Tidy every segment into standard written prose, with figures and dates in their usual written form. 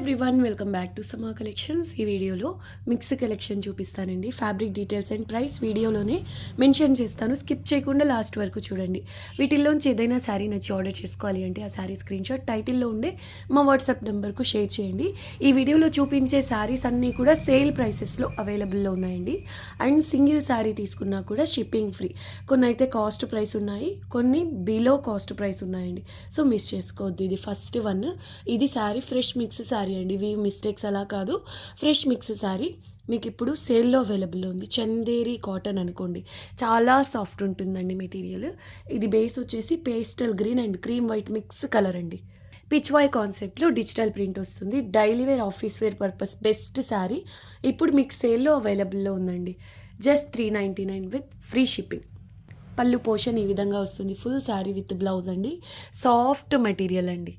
Everyone, welcome back to సమా collections. ఈ వీడియోలో మిక్స్ కలెక్షన్ చూపిస్తానండి. ఫ్యాబ్రిక్ డీటెయిల్స్ అండ్ ప్రైస్ వీడియోలోనే మెన్షన్ చేస్తాను, స్కిప్ చేయకుండా లాస్ట్ వరకు చూడండి. వీటిల్లోంచి ఏదైనా శారీ నచ్చి ఆర్డర్ చేసుకోవాలి అంటే ఆ శారీ స్క్రీన్ షాట్ టైటిల్లో ఉండే మా వాట్సాప్ నెంబర్కు షేర్ చేయండి. ఈ వీడియోలో చూపించే శారీస్ అన్నీ కూడా సేల్ ప్రైసెస్లో అవైలబుల్లో ఉన్నాయండి. అండ్ సింగిల్ శారీ తీసుకున్నా కూడా షిప్పింగ్ ఫ్రీ. కొన్ని అయితే కాస్ట్ ప్రైస్ ఉన్నాయి, కొన్ని బిలో కాస్ట్ ప్రైస్ ఉన్నాయండి. సో మిస్ చేసుకోవద్దు. ఇది ఫస్ట్ వన్. ఇది శారీ ఫ్రెష్ మిక్స్ శారీ అండి. ఇవి మిస్టేక్స్ అలా కాదు, ఫ్రెష్ మిక్స్ శారీ మీకు ఇప్పుడు సేల్లో అవైలబుల్లో ఉంది. చందేరి కాటన్ అనుకోండి, చాలా సాఫ్ట్ ఉంటుందండి మెటీరియల్. ఇది బేస్ వచ్చేసి pastel green and cream white mix colour అండి. పిచ్ వై కాన్సెప్ట్లో డిజిటల్ ప్రింట్ వస్తుంది. Daily wear, office wear purpose best sari ఇప్పుడు మీకు సేల్లో అవైలబుల్లో ఉందండి. Just 399 with free shipping. పళ్ళు పోర్షన్ ఈ విధంగా వస్తుంది. ఫుల్ శారీ విత్ బ్లౌజ్ అండి. సాఫ్ట్ మెటీరియల్ అండి.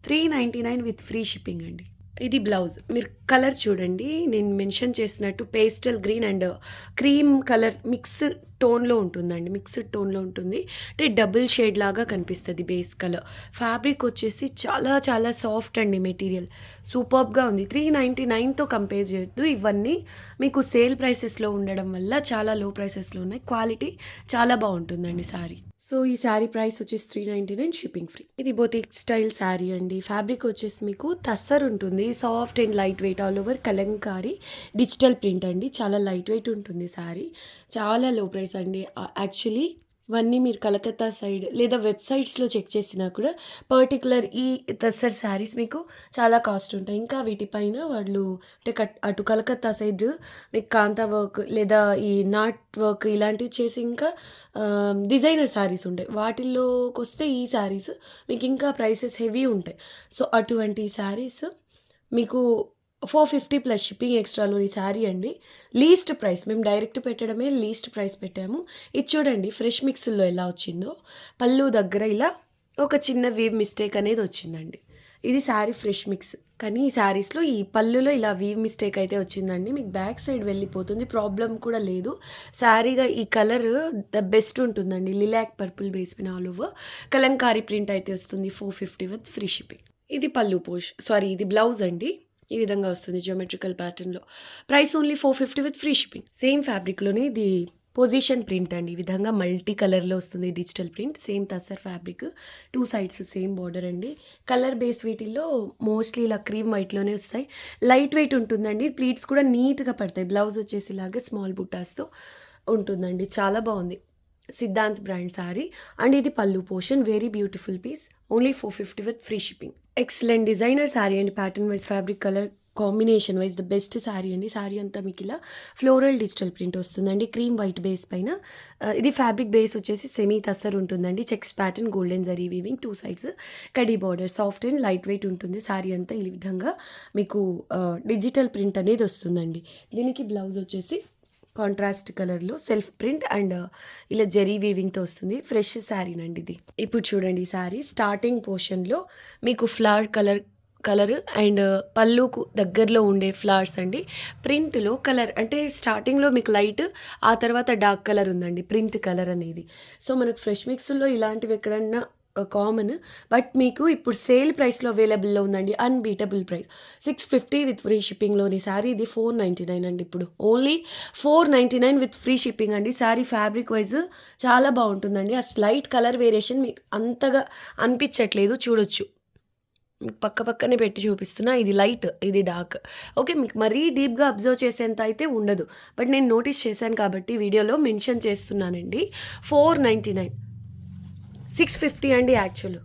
399 విత్ ఫ్రీ షిప్పింగ్ అండి. ఇది బ్లౌజ్. మీరు కలర్ చూడండి, నేను మెన్షన్ చేసినట్టు pastel green and cream colour mix టోన్లో ఉంటుందండి. మిక్స్డ్ టోన్లో ఉంటుంది, అంటే డబుల్ షేడ్ లాగా కనిపిస్తుంది బేస్ కలర్. ఫ్యాబ్రిక్ వచ్చేసి చాలా చాలా సాఫ్ట్ అండి. మెటీరియల్ సూపర్బ్గా ఉంది. 399తో కంపేర్ చేయొద్దు. ఇవన్నీ మీకు సేల్ ప్రైసెస్లో ఉండడం వల్ల చాలా లో ప్రైసెస్లో ఉన్నాయి. క్వాలిటీ చాలా బాగుంటుందండి శారీ. సో ఈ శారీ ప్రైస్ వచ్చేసి 399, షిప్పింగ్ ఫ్రీ. ఇది బొటిక్ స్టైల్ శారీ అండి. ఫ్యాబ్రిక్ వచ్చేసి మీకు తస్సర్ ఉంటుంది. Soft and light wait, all over Kalamkari digital print అండి. చాలా లైట్ వెయిట్ ఉంటుంది శారీ. చాలా లో ప్రైస్ అండి. యాక్చువల్లీ ఇవన్నీ మీరు కలకత్తా సైడ్ లేదా వెబ్సైట్స్లో చెక్ చేసినా కూడా పర్టికులర్ ఈ తస్సర్ శారీస్ మీకు చాలా కాస్ట్ ఉంటాయి. ఇంకా వీటిపైన వాళ్ళు అంటే అటు కలకత్తా సైడ్ మీకు కాంతా వర్క్ లేదా ఈ నాట్ వర్క్ ఇలాంటివి చేసి ఇంకా డిజైనర్ శారీస్ ఉంటాయి. వాటిల్లోకి వస్తే ఈ శారీస్ మీకు ఇంకా ప్రైసెస్ హెవీ ఉంటాయి. సో అటువంటి శారీస్ మీకు 450 ప్లస్ షిప్పింగ్ ఎక్స్ట్రాలో ఈ శారీ అండి. లీస్ట్ ప్రైస్, మేము డైరెక్ట్ పెట్టడమే లీస్ట్ ప్రైస్ పెట్టాము. ఇది చూడండి ఫ్రెష్ మిక్స్లో ఎలా వచ్చిందో. పళ్ళు దగ్గర ఇలా ఒక చిన్న వీవ్ మిస్టేక్ అనేది వచ్చిందండి. ఇది శారీ ఫ్రెష్ మిక్స్, కానీ ఈ శారీస్లో ఈ పళ్ళులో ఇలా వీవ్ మిస్టేక్ అయితే వచ్చిందండి. మీకు బ్యాక్ సైడ్ వెళ్ళిపోతుంది, ప్రాబ్లం కూడా లేదు. శారీగా ఈ కలర్ ద బెస్ట్ ఉంటుందండి. లిలాక్ పర్పుల్ బేస్ పైన ఆల్ ఓవర్ కలంకారీ ప్రింట్ అయితే వస్తుంది. 450 విత్ ఫ్రీ షిప్పింగ్. ఇది పళ్ళు ఇది బ్లౌజ్ అండి. ఈ విధంగా వస్తుంది జియోమెట్రికల్ ప్యాటర్న్లో. Price only 450 with free shipping. Same ఫ్యాబ్రిక్లోనే ఇది పొజిషన్ ప్రింట్ అండి. ఈ విధంగా మల్టీ కలర్లో వస్తుంది digital print. Same tussar fabric, 2 sides same border అండి. కలర్ బేస్ వీటిల్లో మోస్ట్లీ ఇలా క్రీమ్ వైట్లోనే వస్తాయి. లైట్ వెయిట్ ఉంటుందండి. ప్లీట్స్ కూడా నీట్గా పడతాయి. బ్లౌజ్ వచ్చేసి ఇలాగే స్మాల్ బుట్టాస్తో ఉంటుందండి. చాలా బాగుంది. సిద్ధాంత్ బ్రాండ్ శారీ అండ్ ఇది పళ్ళు portion. Very beautiful piece. Only 450 with free shipping. Excellent designer sari అండి. Pattern wise, fabric colour combination wise the best sari అండి. శారీ అంతా మీకు ఇలా ఫ్లోరల్ డిజిటల్ ప్రింట్ వస్తుందండి. క్రీమ్ వైట్ బేస్ పైన. ఇది ఫ్యాబ్రిక్ బేస్ వచ్చేసి సెమీ తస్సర్ ఉంటుందండి. Checks pattern, golden zari weaving, 2 sides కడీ border. Soft and light weight ఉంటుంది. శారీ అంతా ఈ విధంగా మీకు డిజిటల్ ప్రింట్ అనేది వస్తుందండి. దీనికి బ్లౌజ్ వచ్చేసి కాంట్రాస్ట్ కలర్లో సెల్ఫ్ ప్రింట్ అండ్ ఇలా జరీ వీవింగ్తో వస్తుంది. ఫ్రెష్ శారీనండి ఇది. ఇప్పుడు చూడండి ఈ శారీ స్టార్టింగ్ పోర్షన్లో మీకు ఫ్లవర్ కలర్ అండ్ పళ్ళుకు దగ్గరలో ఉండే ఫ్లవర్స్ అండి. ప్రింట్లో కలర్ అంటే స్టార్టింగ్లో మీకు లైట్, ఆ తర్వాత డార్క్ కలర్ ఉందండి ప్రింట్ కలర్ అనేది. సో మనకు ఫ్రెష్ మిక్స్లో ఇలాంటివి ఎక్కడన్నా కామన్, బట్ మీకు ఇప్పుడు సేల్ ప్రైస్లో అవైలబుల్లో ఉందండి. అన్బీటబుల్ ప్రైస్ 650 విత్ ఫ్రీ షిప్పింగ్లోని శారీ. ఇది 499 అండి. ఇప్పుడు ఓన్లీ 499 విత్ ఫ్రీ షిప్పింగ్ అండి. శారీ ఫ్యాబ్రిక్ వైజ్ చాలా బాగుంటుందండి. ఆ స్లైట్ కలర్ వేరియేషన్ మీకు అంతగా అనిపించట్లేదు, చూడొచ్చు. మీకు పక్కనే పెట్టి చూపిస్తున్నా. ఇది లైట్, ఇది డార్క్. ఓకే, మీకు మరీ డీప్గా అబ్జర్వ్ చేసేంత అయితే ఉండదు, బట్ నేను నోటీస్ చేశాను కాబట్టి వీడియోలో మెన్షన్ చేస్తున్నానండి. 499, 650 అండి. యాక్చువల్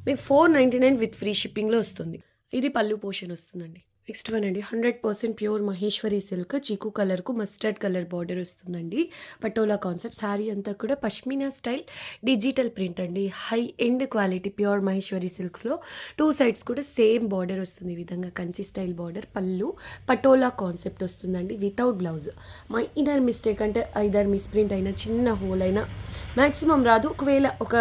మీకు 499 విత్ ఫ్రీ షిప్పింగ్లో వస్తుంది. ఇది పళ్ళు పోర్షన్ వస్తుందండి. నెక్స్ట్ వన్ అండి, 100% ప్యూర్ మహేశ్వరి సిల్క్, చీకు కలర్కు మస్టర్డ్ కలర్ బార్డర్ వస్తుందండి. పటోలా కాన్సెప్ట్. శారీ అంతా కూడా పష్మినా స్టైల్ డిజిటల్ ప్రింట్ అండి. High end quality pure Maheshwari సిల్క్స్లో 2 సైడ్స్ కూడా సేమ్ బార్డర్ వస్తుంది. ఈ విధంగా Kanchi style border. Pallu patola concept వస్తుందండి వితౌట్ బ్లౌజ్. మైనర్ మిస్టేక్ అంటే ఐదర్ మిస్ప్రింట్ అయినా, చిన్న హోల్ అయినా మ్యాక్సిమం రాదు. ఒకవేళ ఒక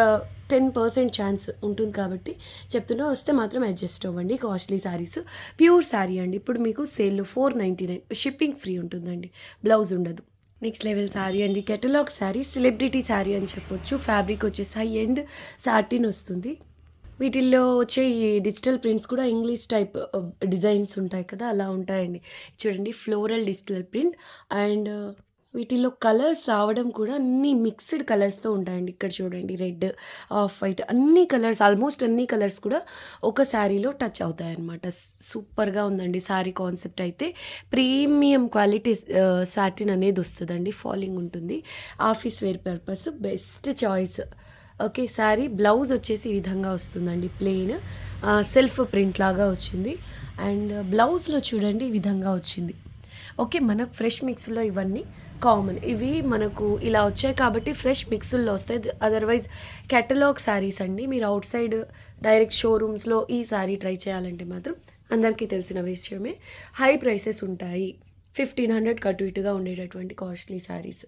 10% ఛాన్స్ ఉంటుంది కాబట్టి చెప్తున్నా, వస్తే మాత్రం అడ్జస్ట్ అవ్వండి. కాస్ట్లీ శారీస్, ప్యూర్ శారీ అండి. ఇప్పుడు మీకు సేల్లో 499, షిప్పింగ్ ఫ్రీ ఉంటుందండి. బ్లౌజ్ ఉండదు. నెక్స్ట్ లెవెల్ శారీ అండి. కెటలాగ్ శారీ, సెలబ్రిటీ శారీ అని చెప్పొచ్చు. ఫ్యాబ్రిక్ వచ్చేసి హై ఎండ్ సాటిన్ వస్తుంది. వీటిల్లో వచ్చే ఈ డిజిటల్ ప్రింట్స్ కూడా ఇంగ్లీష్ టైప్ డిజైన్స్ ఉంటాయి కదా, అలా ఉంటాయండి. చూడండి ఫ్లోరల్ డిజిటల్ ప్రింట్ అండ్ వీటిల్లో కలర్స్ రావడం కూడా అన్నీ మిక్స్డ్ కలర్స్తో ఉంటాయండి. ఇక్కడ చూడండి రెడ్, ఆఫ్ వైట్, అన్ని కలర్స్, ఆల్మోస్ట్ అన్ని కలర్స్ కూడా ఒక శారీలో టచ్ అవుతాయి అన్నమాట. సూపర్గా ఉందండి శారీ కాన్సెప్ట్ అయితే. ప్రీమియం క్వాలిటీ సాటిన్ అనేది వస్తుందండి, ఫాలింగ్ ఉంటుంది. Office wear purpose best choice. Okay, sari blouse వచ్చేసి ఈ విధంగా వస్తుందండి, ప్లెయిన్ సెల్ఫ్ ప్రింట్ లాగా వచ్చింది. అండ్ బ్లౌజ్లో చూడండి ఈ విధంగా వచ్చింది. ఓకే, మనకు ఫ్రెష్ మిక్స్లో ఇవన్నీ కామన్. ఇవి మనకు ఇలా వచ్చాయి కాబట్టి ఫ్రెష్ మిక్స్ల్లో వస్తాయి. అదర్వైజ్ కేటలాగ్ శారీస్ అండి. మీరు అవుట్ సైడ్ డైరెక్ట్ షోరూమ్స్లో ఈ శారీ ట్రై చేయాలంటే మాత్రం అందరికీ తెలిసిన విషయమే, హై ప్రైసెస్ ఉంటాయి. 1500 కటు ఇటుగా ఉండేటటువంటి costly saris.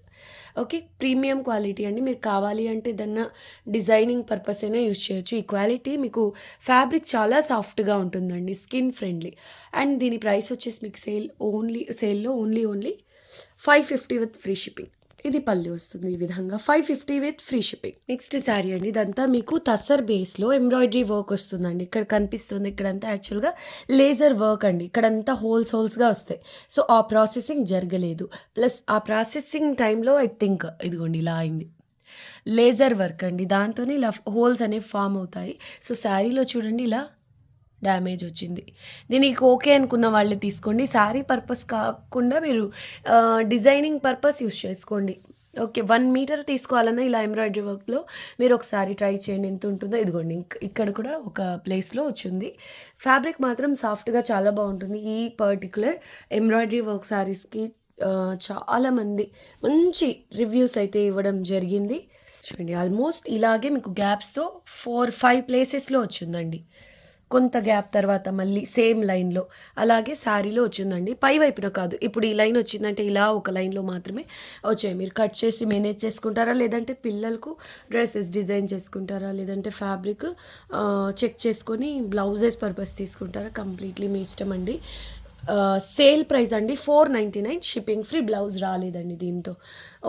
Okay, premium quality అండి. మీరు కావాలి అంటే దాన్ని డిజైనింగ్ పర్పస్ అయినా యూజ్ చేయొచ్చు. ఈ క్వాలిటీ మీకు ఫ్యాబ్రిక్ చాలా సాఫ్ట్గా ఉంటుందండి, స్కిన్ ఫ్రెండ్లీ. అండ్ దీని ప్రైస్ వచ్చేసి మీకు సేల్లో ఓన్లీ 550 విత్ ఫ్రీ షిప్పింగ్. ఇది పళ్ళు వస్తుంది ఈ విధంగా 550 with free shipping. Next sari అండి, ఇదంతా మీకు తస్సర్ బేస్లో ఎంబ్రాయిడరీ వర్క్ వస్తుందండి. ఇక్కడ కనిపిస్తుంది, ఇక్కడంతా యాక్చువల్గా లేజర్ వర్క్ అండి. ఇక్కడంతా హోల్స్గా వస్తాయి. సో ఆ ప్రాసెసింగ్ జరగలేదు. ప్లస్ ఆ ప్రాసెసింగ్ టైంలో ఐ థింక్ ఇదిగోండి ఇలా అయింది. లేజర్ వర్క్ అండి, దాంతోనే ఇలా హోల్స్ అనేవి ఫామ్ అవుతాయి. సో శారీలో చూడండి ఇలా డ్యామేజ్ వచ్చింది. దీనికి ఓకే అనుకున్న వాళ్ళు తీసుకోండి. శారీ పర్పస్ కాకుండా మీరు డిజైనింగ్ పర్పస్ యూస్ చేసుకోండి. ఓకే, 1 మీటర్ తీసుకోవాలన్నా ఇలా ఎంబ్రాయిడరీ వర్క్లో మీరు ఒకసారి ట్రై చేయండి ఎంత ఉంటుందో. ఇదిగోండి ఇక్కడ కూడా ఒక ప్లేస్లో వచ్చింది. ఫ్యాబ్రిక్ మాత్రం సాఫ్ట్గా చాలా బాగుంటుంది. ఈ పర్టికులర్ ఎంబ్రాయిడరీ వర్క్ శారీస్కి చాలామంది మంచి రివ్యూస్ అయితే ఇవ్వడం జరిగింది. చూడండి ఆల్మోస్ట్ ఇలాగే మీకు గ్యాప్స్తో 4-5 ప్లేసెస్లో వచ్చిందండి. కొంత గ్యాప్ తర్వాత మళ్ళీ సేమ్ లైన్లో అలాగే శారీలో వచ్చిందండి. పై వైపున కాదు, ఇప్పుడు ఈ లైన్ వచ్చిందంటే ఇలా ఒక లైన్లో మాత్రమే వచ్చాయి. మీరు కట్ చేసి మేనేజ్ చేసుకుంటారా, లేదంటే పిల్లలకు డ్రెస్సెస్ డిజైన్ చేసుకుంటారా, లేదంటే ఫ్యాబ్రిక్ చెక్ చేసుకొని బ్లౌజెస్ పర్పస్ తీసుకుంటారా, కంప్లీట్లీ మీ ఇష్టం అండి. సేల్ ప్రైస్ అండి 499, షిప్పింగ్ ఫ్రీ. బ్లౌజ్ రాలేదండి దీంతో.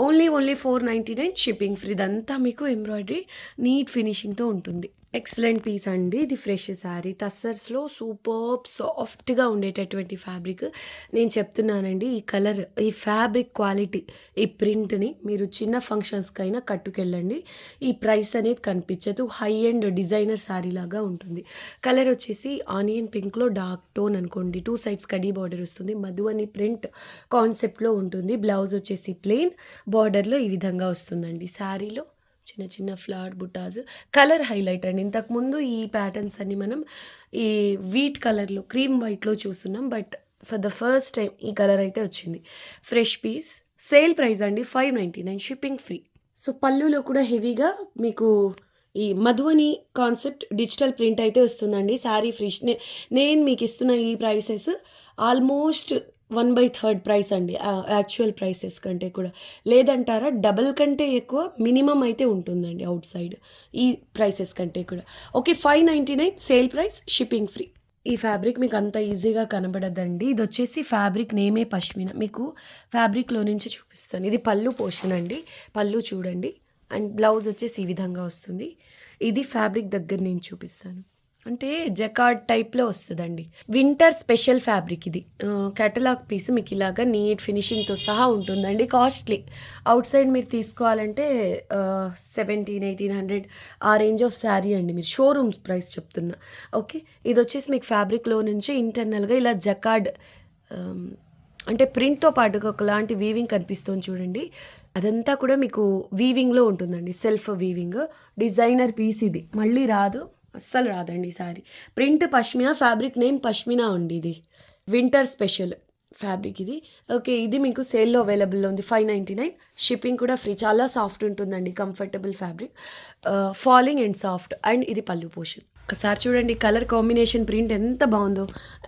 Only 499 shipping free. ఇదంతా మీకు ఎంబ్రాయిడరీ నీట్ ఫినిషింగ్తో ఉంటుంది. ఎక్సలెంట్ పీస్ అండి. ఇది ఫ్రెష్ శారీ, తస్సర్స్లో సూపర్బ్ సాఫ్ట్గా ఉండేటటువంటి ఫ్యాబ్రిక్. నేను చెప్తున్నానండి, ఈ కలర్, ఈ ఫ్యాబ్రిక్ క్వాలిటీ, ఈ ప్రింట్ని మీరు చిన్న ఫంక్షన్స్కైనా కట్టుకెళ్ళండి. ఈ ప్రైస్ అనేది కనిపించదు. హై అండ్ డిజైనర్ శారీ లాగా ఉంటుంది. కలర్ వచ్చేసి ఆనియన్ పింక్లో డార్క్ టోన్ అనుకోండి. 2 సైడ్స్ కడీ బార్డర్ వస్తుంది. మధువని ప్రింట్ కాన్సెప్ట్లో ఉంటుంది. బ్లౌజ్ వచ్చేసి ప్లెయిన్, బార్డర్లో ఈ విధంగా వస్తుందండి. శారీలో చిన్న చిన్న ఫ్లవర్ బుటాస్, కలర్ హైలైట్ అండి. ఇంతకుముందు ఈ ప్యాటర్న్స్ అన్ని మనం ఈ వీట్ కలర్లో, క్రీమ్ వైట్లో చూస్తున్నాం, but for the first time ఈ కలర్ అయితే వచ్చింది. Fresh piece. సేల్ ప్రైస్ అండి 599, షిప్పింగ్ ఫ్రీ. సో పళ్ళులో కూడా హెవీగా మీకు ఈ మధువని కాన్సెప్ట్ డిజిటల్ ప్రింట్ అయితే వస్తుందండి. శారీ ఫ్రెష్. నేను మీకు ఇస్తున్న ఈ ప్రైసెస్ ఆల్మోస్ట్ 1/3 ప్రైస్ అండి, యాక్చువల్ ప్రైసెస్ కంటే కూడా. లేదంటారా, డబల్ కంటే ఎక్కువ మినిమం అయితే ఉంటుందండి అవుట్ సైడ్ ఈ ప్రైసెస్ కంటే కూడా. Okay, 599 sale price, shipping free. ఈ ఫ్యాబ్రిక్ మీకు అంత ఈజీగా కనబడదండి. ఇది వచ్చేసి ఫ్యాబ్రిక్ నేమే పష్మినా. మీకు ఫ్యాబ్రిక్లో నుంచి చూపిస్తాను. ఇది పళ్ళు పోర్షన్ అండి. పళ్ళు చూడండి. అండ్ బ్లౌజ్ వచ్చేసి ఈ విధంగా వస్తుంది. ఇది ఫ్యాబ్రిక్ దగ్గర నుంచి చూపిస్తాను. అంటే జకార్డ్ టైప్లో వస్తుందండి. వింటర్ స్పెషల్ ఫ్యాబ్రిక్ ఇది. కేటలాగ్ పీస్ మీకు ఇలాగా నీట్ ఫినిషింగ్తో సహా ఉంటుందండి. కాస్ట్లీ. అవుట్ సైడ్ మీరు తీసుకోవాలంటే 1700-1800 ఆ రేంజ్ ఆఫ్ శారీ అండి. మీరు షోరూమ్స్ ప్రైస్ చెప్తున్నా. ఓకే, ఇది వచ్చేసి మీకు ఫ్యాబ్రిక్లో నుంచి ఇంటర్నల్గా ఇలా జకార్డ్ అంటే ప్రింట్తో పాటుగా ఒకలాంటి వీవింగ్ కనిపిస్తుంది చూడండి. అదంతా కూడా మీకు వీవింగ్లో ఉంటుందండి, సెల్ఫ్ వీవింగ్. డిజైనర్ పీస్ ఇది, మళ్ళీ రాదు, అస్సలు రాదండి sorry. Print pashmina, fabric name pashmina అండి. ఇది వింటర్ స్పెషల్ ఫ్యాబ్రిక్ ఇది. ఓకే, ఇది మీకు సేల్లో అవైలబుల్లో ఉంది. 599, షిప్పింగ్ కూడా ఫ్రీ. చాలా సాఫ్ట్ ఉంటుందండి, comfortable fabric, falling and soft. And ఇది పళ్ళు పోర్షన్. ఒకసారి చూడండి కలర్ కాంబినేషన్, ప్రింట్ ఎంత బాగుందో.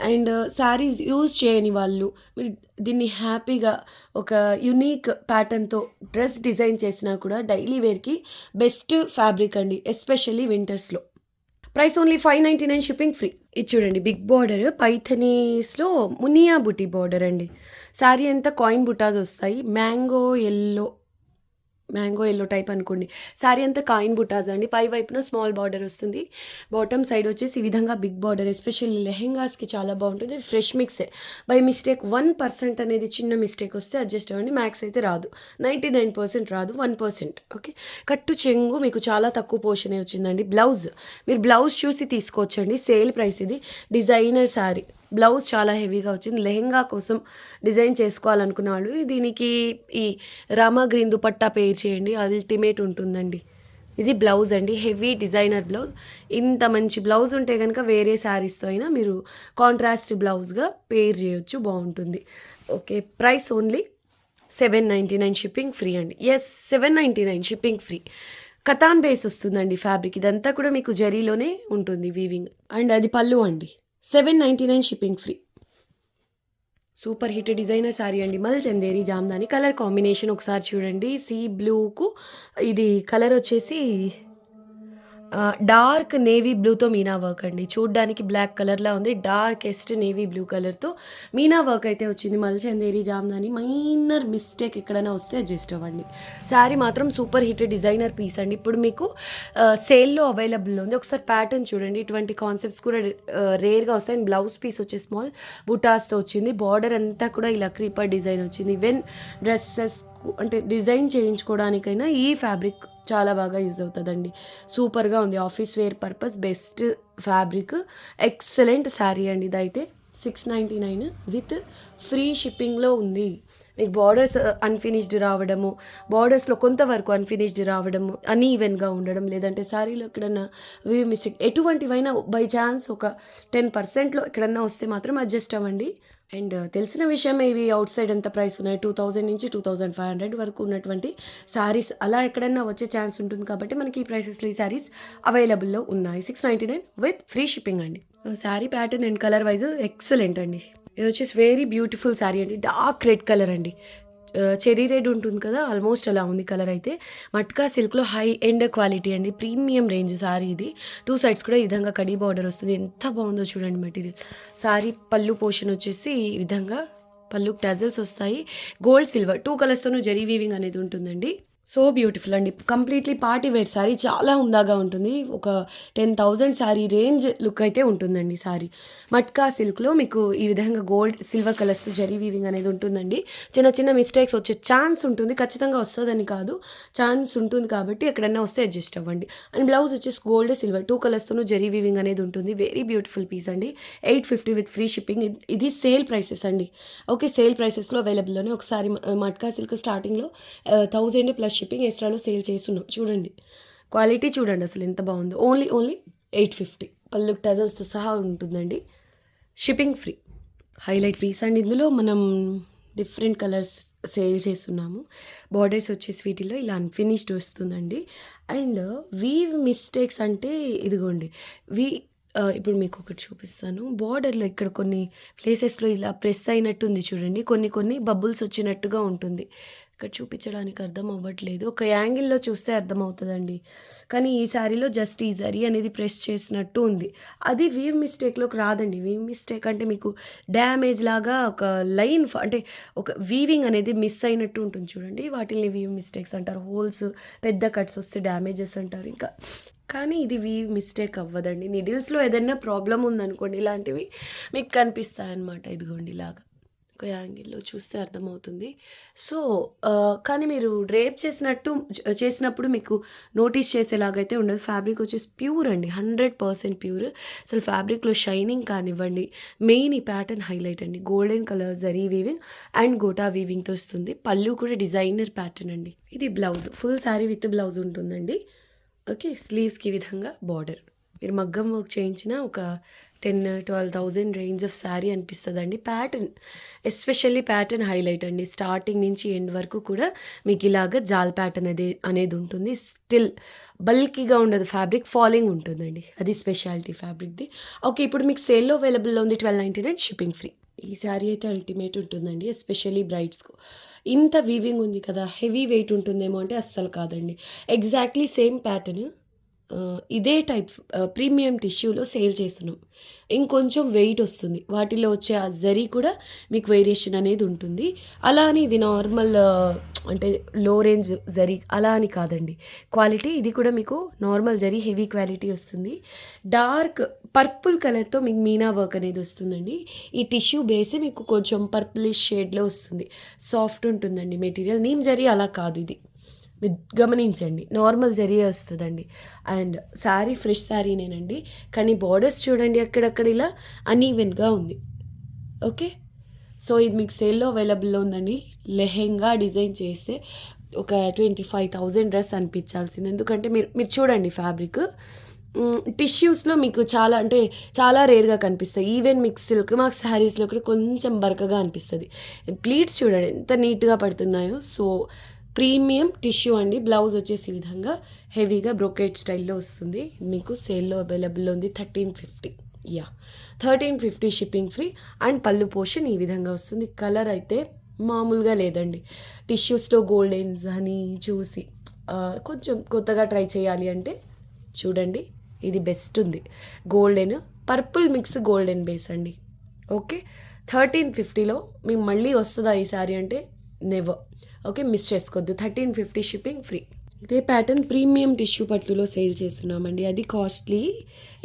అండ్ శారీస్ యూజ్ చేయని వాళ్ళు మీరు దీన్ని హ్యాపీగా ఒక యునీక్ ప్యాటర్న్తో డ్రెస్ డిజైన్ చేసినా కూడా డైలీ వేర్కి బెస్ట్ ఫ్యాబ్రిక్ అండి, ఎస్పెషల్లీ వింటర్స్లో. Price only 599, shipping free. ఇది చూడండి బిగ్ బార్డర్, పైథనీస్లో మునియా బుటీ బార్డర్ అండి. శారీ అంతా కాయిన్ బుటాస్ వస్తాయి. Mango yellow mango yellow type అనుకోండి. శారీ అంతా కాయిన్ బుటాస్ అండి. పై వైపున స్మాల్ బార్డర్ వస్తుంది. బాటమ్ సైడ్ వచ్చేసి ఈ విధంగా బిగ్ బార్డర్. ఎస్పెషల్లీ లెహెంగాస్కి చాలా బాగుంటుంది. ఫ్రెష్ మిక్సే. బై మిస్టేక్ 1% అనేది చిన్న మిస్టేక్ వస్తే అడ్జస్ట్ అవ్వండి. మ్యాక్స్ అయితే రాదు, 99% రాదు, 1%. ఓకే. కట్టు చెంగు మీకు చాలా తక్కువ పోర్షనే వచ్చిందండి. బ్లౌజ్ మీరు బ్లౌజ్ చూసి తీసుకోవచ్చండి. సేల్ ప్రైస్ ఇది. డిజైనర్ శారీ. బ్లౌజ్ చాలా హెవీగా వచ్చింది. లెహెంగా కోసం డిజైన్ చేసుకోవాలనుకున్న వాళ్ళు దీనికి ఈ రామా గ్రీన్ దుపట్టా పేర్ చేయండి, అల్టిమేట్ ఉంటుందండి. ఇది బ్లౌజ్ అండి, హెవీ డిజైనర్ బ్లౌజ్. ఇంత మంచి బ్లౌజ్ ఉంటే కనుక వేరే శారీస్తో అయినా మీరు కాంట్రాస్ట్ బ్లౌజ్గా పేర్ చేయొచ్చు, బాగుంటుంది. Okay. Price only 799 shipping free అండి. Yes, 799 shipping free. Katan base వస్తుందండి ఫ్యాబ్రిక్. ఇదంతా కూడా మీకు జరీలోనే ఉంటుంది వీవింగ్. అండ్ అది పళ్ళు అండి. 799 shipping free. Super hit designer sari అండి. మల్ చందేరి జామ్దాని. కలర్ కాంబినేషన్ ఒకసారి చూడండి. సీ బ్లూకు ఇది కలర్ వచ్చేసి డార్క్ నేవీ బ్లూతో మీనా వర్క్ అండి. చూడ్డానికి బ్లాక్ కలర్లా ఉంది. డార్కెస్ట్ నేవీ బ్లూ కలర్తో మీనా వర్క్ అయితే వచ్చింది. మల్చందేరి జామ్దాని. మైనర్ మిస్టేక్ ఎక్కడైనా వస్తే అడ్జస్ట్ అవ్వండి. శారీ మాత్రం సూపర్ హిట్ డిజైనర్ పీస్ అండి. ఇప్పుడు మీకు సేల్లో అవైలబుల్లో ఉంది. ఒకసారి ప్యాటర్న్ చూడండి. ఇటువంటి కాన్సెప్ట్స్ కూడా రేర్గా వస్తాయి. అండ్ బ్లౌజ్ పీస్ వచ్చే స్మాల్ బుటాస్తో వచ్చింది. బార్డర్ అంతా కూడా ఇలా క్రీపర్ డిజైన్ వచ్చింది. ఈవెన్ డ్రెస్సెస్ అంటే డిజైన్ చేయించుకోవడానికైనా ఈ ఫ్యాబ్రిక్ చాలా బాగా యూజ్ అవుతుందండి. సూపర్గా ఉంది. Office wear purpose best fabric. Excellent sari అండి. ఇదైతే 699 విత్ ఫ్రీ షిప్పింగ్లో ఉంది. మీకు బార్డర్స్ అన్ఫినిష్డ్ రావడము, బార్డర్స్లో కొంతవరకు అన్ఫినిష్డ్ రావడము, అన్ఈవెన్గా ఉండడం, లేదంటే శారీలో ఎక్కడన్నా వీ మిస్టేక్ ఎటువంటివైనా బై ఛాన్స్ ఒక 10%లో ఎక్కడన్నా వస్తే మాత్రం అడ్జస్ట్ అవ్వండి. అండ్ తెలిసిన విషయం, ఇవి అవుట్ సైడ్ ఎంత ప్రైస్ ఉన్నాయి, 2000 నుంచి 2500 వరకు ఉన్నటువంటి శారీస్ అలా ఎక్కడన్నా వచ్చే ఛాన్స్ ఉంటుంది. కాబట్టి మనకి ఈ ప్రైసెస్లో ఈ శారీస్ అవైలబుల్లో ఉన్నాయి. 699 విత్ ఫ్రీ షిప్పింగ్ అండి. Sari pattern and colour wise excellent అండి. ఇది వచ్చేసి వెరీ బ్యూటిఫుల్ శారీ అండి. డార్క్ రెడ్ కలర్ అండి. చెరీ రెడ్ ఉంటుంది కదా, ఆల్మోస్ట్ అలా ఉంది కలర్ అయితే. మట్కా సిల్క్లో హై ఎండ్ క్వాలిటీ అండి. ప్రీమియం రేంజ్ శారీ ఇది. 2 సైడ్స్ కూడా ఈ విధంగా కడీ బార్డర్ వస్తుంది. ఎంత బాగుందో చూడండి మెటీరియల్. శారీ పళ్ళు పోర్షన్ వచ్చేసి ఈ విధంగా పళ్ళు టజల్స్ వస్తాయి. గోల్డ్ సిల్వర్ 2 కలర్స్తోనూ జరీ వీవింగ్ అనేది ఉంటుందండి. సో బ్యూటిఫుల్ అండి. Completely party wear sari. చాలా హుందాగా ఉంటుంది. ఒక 10,000 శారీ రేంజ్ లుక్ అయితే ఉంటుందండి శారీ. మట్కా సిల్క్లో మీకు ఈ విధంగా గోల్డ్ సిల్వర్ కలర్స్తో జరీ వీవింగ్ అనేది ఉంటుందండి. చిన్న చిన్న మిస్టేక్స్ వచ్చే ఛాన్స్ ఉంటుంది. ఖచ్చితంగా వస్తుందని కాదు, ఛాన్స్ ఉంటుంది. కాబట్టి ఎక్కడన్నా వస్తే అడ్జస్ట్ అవ్వండి. అండ్ బ్లౌజ్ వచ్చేసి గోల్డ్ సిల్వర్ 2 కలర్స్తోనూ జరీ వీవింగ్ అనేది ఉంటుంది. వెరీ బ్యూటిఫుల్ పీస్ అండి. 850 విత్ ఫ్రీ షిప్పింగ్. ఇది సేల్ ప్రైసెస్ అండి. ఓకే. సేల్ ప్రైసెస్లో అవైలబుల్లోనే. ఒకసారి మట్కా సిల్క్ స్టార్టింగ్లో 1000 ప్లస్ షిప్పింగ్ ఎక్స్ట్రాలో సేల్ చేస్తున్నాం. చూడండి క్వాలిటీ, చూడండి అసలు ఎంత బాగుందో. ఓన్లీ 850. పళ్ళు టజల్స్తో సహా ఉంటుందండి. Shipping free. హైలైట్ పీస్ అండి. ఇందులో మనం డిఫరెంట్ కలర్స్ సేల్ చేస్తున్నాము. బార్డర్స్ వచ్చేసి వీటిలో ఇలా అన్ఫినిష్డ్ వస్తుందండి. అండ్ వీవ్ మిస్టేక్స్ అంటే ఇదిగోండి ఇప్పుడు మీకు ఒకటి చూపిస్తాను. బార్డర్లో ఇక్కడ కొన్ని ప్లేసెస్లో ఇలా ప్రెస్ అయినట్టు ఉంది చూడండి. కొన్ని బబుల్స్ వచ్చినట్టుగా ఉంటుంది. ఇక్కడ చూపించడానికి అర్థం అవ్వట్లేదు. ఒక యాంగిల్లో చూస్తే అర్థమవుతుందండి. కానీ ఈ శారీలో జస్ట్ ఈ జరీ అనేది ప్రెస్ చేసినట్టు ఉంది. అది వీవ్ మిస్టేక్లోకి రాదండి. వీవ్ మిస్టేక్ అంటే మీకు డ్యామేజ్ లాగా ఒక లైన్ అంటే ఒక వీవింగ్ అనేది మిస్ అయినట్టు ఉంటుంది చూడండి. వాటిని వీవ్ మిస్టేక్స్ అంటారు. హోల్స్ పెద్ద కట్స్ వస్తే డ్యామేజెస్ అంటారు. ఇంకా కానీ ఇది వీవ్ మిస్టేక్ అవ్వదండి. నీడిల్స్లో ఏదైనా ప్రాబ్లం ఉందనుకోండి, ఇలాంటివి మీకు కనిపిస్తాయి అన్నమాట. ఇదిగోండి ఇలాగా ఒక యాంగిల్లో చూస్తే అర్థమవుతుంది. సో కానీ మీరు డ్రేప్ చేసినప్పుడు మీకు నోటీస్ చేసేలాగైతే ఉండదు. ఫ్యాబ్రిక్ వచ్చేసి ప్యూర్ అండి, 100% ప్యూర్. అసలు ఫ్యాబ్రిక్లో షైనింగ్ కానివ్వండి, మెయిన్ ఈ ప్యాటర్న్ హైలైట్ అండి. Golden colour zari weaving and gota వీవింగ్తో వస్తుంది. పళ్ళు కూడా డిజైనర్ ప్యాటర్న్ అండి. ఇది blouse, full sari with blouse ఉంటుందండి. ఓకే. స్లీవ్స్కి ఈ విధంగా బార్డర్. మీరు మగ్గం వర్క్ చేయించిన ఒక 10,000-12,000 రేంజ్ ఆఫ్ శారీ అనిపిస్తుందండి. ప్యాటర్న్ ఎస్పెషల్లీ ప్యాటర్న్ హైలైట్ అండి. స్టార్టింగ్ నుంచి ఎండ్ వరకు కూడా మీకు ఇలాగ జాల్ ప్యాటర్న్ అనేది ఉంటుంది. స్టిల్ బల్కీగా ఉండదు, ఫ్యాబ్రిక్ ఫాలింగ్ ఉంటుందండి. అది స్పెషాలిటీ ఫ్యాబ్రిక్ది. ఓకే. ఇప్పుడు మీకు సేల్లో అవైలబుల్లో ఉంది 1299 షిప్పింగ్ ఫ్రీ. ఈ శారీ అయితే అల్టిమేట్ ఉంటుందండి, ఎస్పెషల్లీ బ్రైడ్స్కు. ఇంత వీవింగ్ ఉంది కదా, హెవీ వెయిట్ ఉంటుందేమో అంటే అస్సలు కాదండి. ఎగ్జాక్ట్లీ సేమ్ ప్యాటర్న్ ఇదే టైప్ ప్రీమియం టిష్యూలో సేల్ చేస్తున్నాం. ఇంకొంచెం వెయిట్ వస్తుంది. వాటిలో వచ్చే ఆ జరీ కూడా మీకు వేరియేషన్ అనేది ఉంటుంది. అలా అని ఇది నార్మల్ అంటే లో రేంజ్ జరీ అలా అని కాదండి. క్వాలిటీ ఇది కూడా మీకు నార్మల్ జరీ హెవీ క్వాలిటీ వస్తుంది. డార్క్ పర్పుల్ కలర్తో మీకు మీనా వర్క్ అనేది వస్తుందండి. ఈ టిష్యూ బేస్ మీకు కొంచెం పర్పులిష్ షేడ్లో వస్తుంది. సాఫ్ట్ ఉంటుందండి మెటీరియల్. నీమ్ జరీ అలా కాదు, ఇది మీరు గమనించండి, నార్మల్ జరిగే వస్తుందండి. అండ్ శారీ ఫ్రెష్ శారీనేనండి, కానీ బార్డర్స్ చూడండి అక్కడక్కడ ఇలా అన్ఈవెన్గా ఉంది. ఓకే, సో ఇది మీకు సేల్లో అవైలబుల్లో ఉందండి. లెహెంగా డిజైన్ చేస్తే ఒక 25,000 డ్రెస్ అనిపించాల్సింది. ఎందుకంటే మీరు చూడండి ఫ్యాబ్రిక్ టిష్యూస్లో మీకు చాలా అంటే చాలా రేర్గా కనిపిస్తాయి. ఈవెన్ మీకు సిల్క్ మార్క్ శారీస్లో కూడా కొంచెం బరకగా అనిపిస్తుంది. ప్లీట్స్ చూడండి ఎంత నీట్గా పడుతున్నాయో. సో ప్రీమియం టిష్యూ అండి. బ్లౌజ్ వచ్చేసి ఈ విధంగా హెవీగా బ్రోకేట్ స్టైల్లో వస్తుంది. మీకు సేల్లో అవైలబుల్లో ఉంది 1350. 1350 షిప్పింగ్ ఫ్రీ. అండ్ పళ్ళు పోర్షన్ ఈ విధంగా వస్తుంది. కలర్ అయితే మామూలుగా లేదండి. టిష్యూస్లో గోల్డెన్స్ అని చూసి కొంచెం కొత్తగా ట్రై చేయాలి అంటే చూడండి, ఇది బెస్ట్ ఉంది. Golden purple mix golden base అండి. ఓకే, 1350లో మీకు మళ్ళీ వస్తుందా ఈ సారీ అంటే నెవర్. ఓకే, మిస్ చేసుకోవద్దు. 1350 షిప్పింగ్ ఫ్రీ. ఇదే ప్యాటర్న్ ప్రీమియం టిష్యూ పట్టులో సేల్ చేస్తున్నామండి. అది కాస్ట్లీ,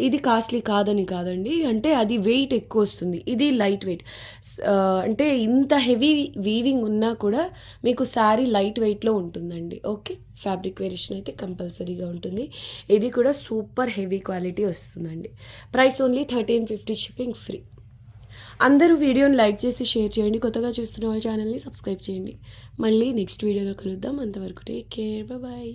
ఇది కాస్ట్లీ కాదని కాదండి, అంటే అది వెయిట్ ఎక్కువ వస్తుంది, ఇది లైట్ వెయిట్. అంటే ఇంత హెవీ వీవింగ్ ఉన్నా కూడా మీకు శారీ లైట్ వెయిట్లో ఉంటుందండి. ఓకే, ఫ్యాబ్రిక్ వేరియేషన్ అయితే కంపల్సరీగా ఉంటుంది. ఇది కూడా సూపర్ హెవీ క్వాలిటీ వస్తుందండి. Price only 1350 shipping free. అందరూ వీడియోని లైక్ చేసి షేర్ చేయండి. కొత్తగా చూస్తున్న వాళ్ళ ఛానల్ని సబ్స్క్రైబ్ చేయండి. మళ్ళీ నెక్స్ట్ వీడియోలో కలుద్దాం. అంతవరకు టేక్ కేర్, బాయ్.